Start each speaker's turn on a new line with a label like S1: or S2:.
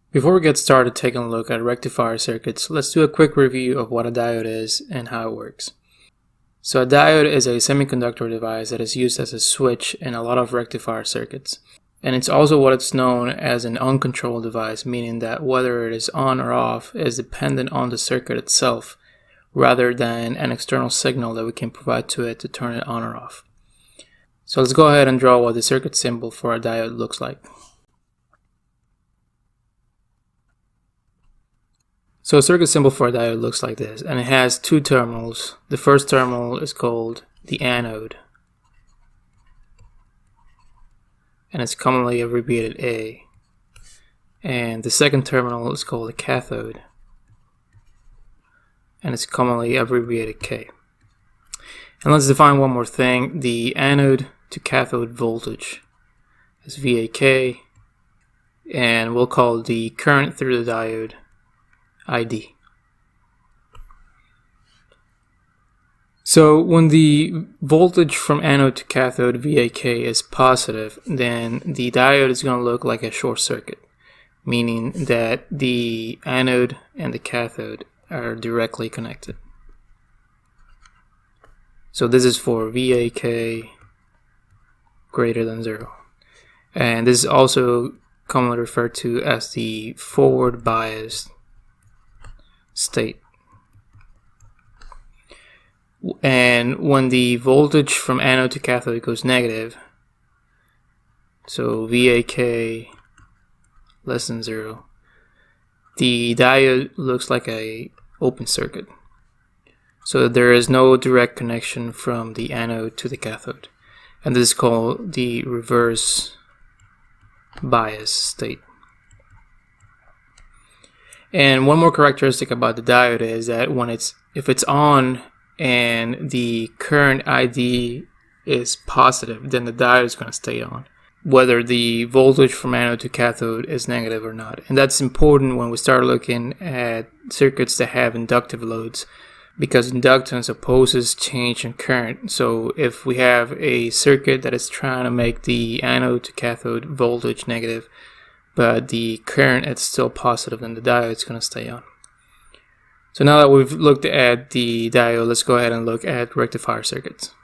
S1: Before we get started taking a look at rectifier circuits, let's do a quick review of what a diode is and how it works. So a diode is a semiconductor device that is used as a switch in a lot of rectifier circuits. And it's also what it's known as an uncontrolled device, meaning that whether it is on or off is dependent on the circuit itself, rather than an external signal that we can provide to it to turn it on or off. So let's go ahead and draw what the circuit symbol for a diode looks like. So a circuit symbol for a diode looks like this, and it has two terminals. The first terminal is called the anode, and it's commonly abbreviated A. And the second terminal is called the cathode, and it's commonly abbreviated K. And let's define one more thing. The anode to cathode voltage is VAK, and we'll call the current through the diode ID. So when the voltage from anode to cathode VAK is positive, then the diode is going to look like a short circuit, meaning that the anode and the cathode are directly connected. So this is for VAK greater than 0. And this is also commonly referred to as the forward biased state. And when the voltage from anode to cathode goes negative, so VAK less than 0, the diode looks like a open circuit. So there is no direct connection from the anode to the cathode. And this is called the reverse bias state. And one more characteristic about the diode is that if it's on and the current ID is positive, then the diode is going to stay on, whether the voltage from anode to cathode is negative or not. And that's important when we start looking at circuits that have inductive loads, because inductance opposes change in current. So if we have a circuit that is trying to make the anode to cathode voltage negative, but the current is still positive, then the diode is going to stay on. So now that we've looked at the diode, let's go ahead and look at rectifier circuits.